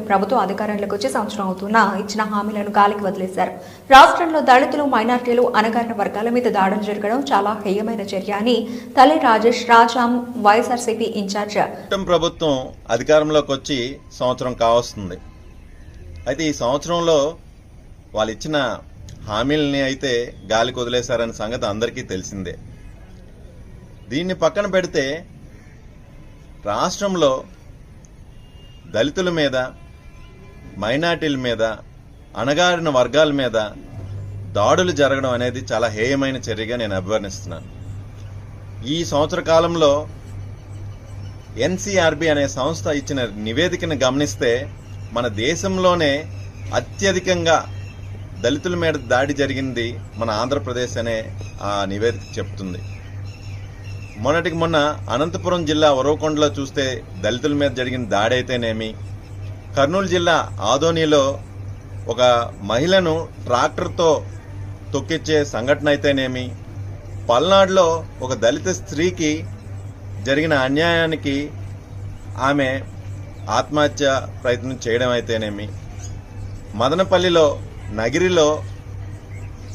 కూటమి ప్రభుత్వం అధికారంలోకి వచ్చి సంవత్సరం అవుతున్నా ఇచ్చిన హామీలను గాలికి వదిలేశారు. రాష్ట్రంలో దళితులు, మైనార్టీలు, అణగారిన వర్గాల మీద దాడులు జరగడం చాలా హేయమైన చర్య అని తల్లి రాజేష్ రాజాం వైఎస్ఆర్సీపీ ఇన్ఛార్జ్. కూటమి ప్రభుత్వం అధికారంలోకి వచ్చి సంవత్సరం కావస్తుంది. అయితే ఈ సంవత్సరంలో వాళ్ళు ఇచ్చిన హామీలని అయితే గాలికి వదిలేశారనే సంగతి అందరికీ తెలిసిందే. దీన్ని పక్కన పెడితే రాష్ట్రంలో దళితుల మీద, మైనార్టీల మీద, అణగారిన వర్గాల మీద దాడులు జరగడం అనేది చాలా హేయమైన చర్యగా నేను అభివర్ణిస్తున్నాను. ఈ సంవత్సర కాలంలో ఎన్సీఆర్బీ అనే సంస్థ ఇచ్చిన నివేదికను గమనిస్తే మన దేశంలోనే అత్యధికంగా దళితుల మీద దాడి జరిగింది మన ఆంధ్రప్రదేశ్ అనే ఆ నివేదిక చెప్తుంది. మొన్నటికి మొన్న అనంతపురం జిల్లా ఉరవకొండలో చూస్తే దళితుల మీద జరిగిన దాడి అయితేనేమి, కర్నూలు జిల్లా ఆదోనిలో ఒక మహిళను ట్రాక్టర్తో తొక్కిచ్చే సంఘటన అయితేనేమి, పల్నాడులో ఒక దళిత స్త్రీకి జరిగిన అన్యాయానికి ఆమె ఆత్మహత్య ప్రయత్నం చేయడం అయితేనేమి, మదనపల్లిలో నగిరిలో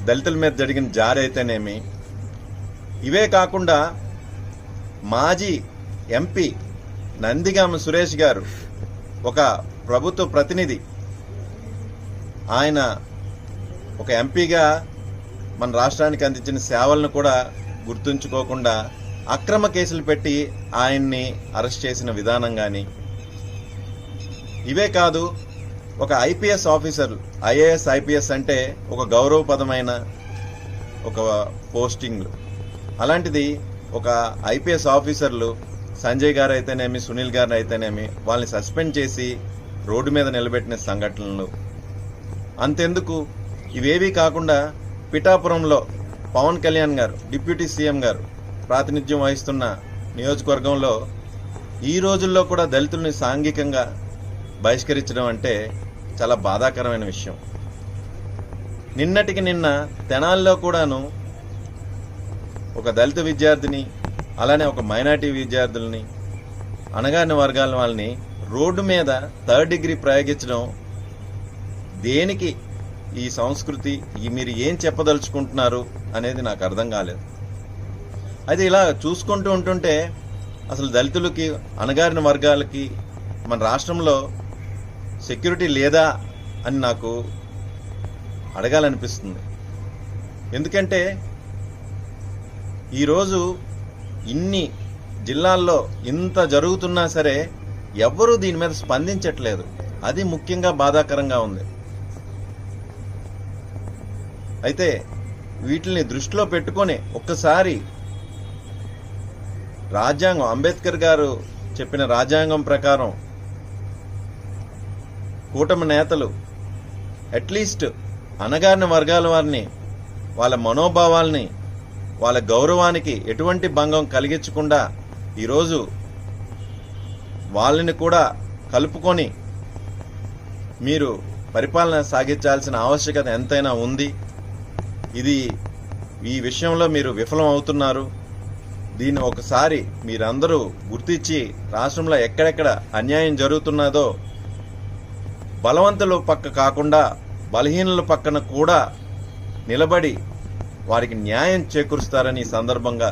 దళితుల మీద జరిగిన జారి అయితేనేమి, ఇవే కాకుండా మాజీ ఎంపీ నందిగామ సురేష్ గారు ఒక ప్రభుత్వ ప్రతినిధి, ఆయన ఒక ఎంపీగా మన రాష్ట్రానికి అందించిన సేవలను కూడా గుర్తుంచుకోకుండా అక్రమ కేసులు పెట్టి ఆయన్ని అరెస్ట్ చేసిన విధానం కానీ, ఇవే కాదు ఒక ఐపీఎస్ ఆఫీసర్, ఐఏఎస్ ఐపీఎస్ అంటే ఒక గౌరవపదమైన ఒక పోస్టింగ్, అలాంటిది ఒక ఐపీఎస్ ఆఫీసర్లు సంజయ్ గారు అయితేనేమి, సునీల్ గారు అయితేనేమి వాళ్ళని సస్పెండ్ చేసి రోడ్డు మీద నిలబెట్టిన సంఘటనలు. అంతెందుకు, ఇవేవీ కాకుండా పిఠాపురంలో పవన్ కళ్యాణ్ గారు, డిప్యూటీ సీఎం గారు ప్రాతినిధ్యం వహిస్తున్న నియోజకవర్గంలో ఈ రోజుల్లో కూడా దళితుల్ని సాంఘికంగా బహిష్కరించడం అంటే చాలా బాధాకరమైన విషయం. నిన్నటికి నిన్న తెనాలిలో కూడాను ఒక దళిత విద్యార్థిని, అలానే ఒక మైనార్టీ విద్యార్థుల్ని, అణగారిన వర్గాల వాళ్ళని రోడ్డు మీద థర్డ్ డిగ్రీ ప్రయోగించడం దేనికి? ఈ సంస్కృతి మీరు ఏం చెప్పదలుచుకుంటున్నారు అనేది నాకు అర్థం కాలేదు. అది ఇలా చూసుకుంటూ ఉంటుంటే అసలు దళితులకి, అణగారిన వర్గాలకి మన రాష్ట్రంలో సెక్యూరిటీ లేదా అని నాకు అడగాలనిపిస్తుంది. ఎందుకంటే ఈరోజు ఇన్ని జిల్లాల్లో ఇంత జరుగుతున్నా సరే ఎవ్వరూ దీని మీద స్పందించట్లేదు. అది ముఖ్యంగా బాధాకరంగా ఉంది. అయితే వీటిని దృష్టిలో పెట్టుకొని ఒక్కసారి రాజ్యాంగం, అంబేద్కర్ గారు చెప్పిన రాజ్యాంగం ప్రకారం కూటమి నేతలు అట్లీస్ట్ అణగారిన వర్గాల వారిని, వాళ్ళ మనోభావాల్ని, వాళ్ళ గౌరవానికి ఎటువంటి భంగం కలిగించకుండా ఈరోజు వాళ్ళని కూడా కలుపుకొని మీరు పరిపాలన సాగించాల్సిన ఆవశ్యకత ఎంతైనా ఉంది. ఈ విషయంలో మీరు విఫలం అవుతున్నారు. దీన్ని ఒకసారి మీరందరూ గుర్తించి రాష్ట్రంలో ఎక్కడెక్కడ అన్యాయం జరుగుతున్నదో బలవంతుల పక్క కాకుండా బలహీనుల పక్కన కూడా నిలబడి వారికి న్యాయం చేకూరుస్తారని ఈ సందర్భంగా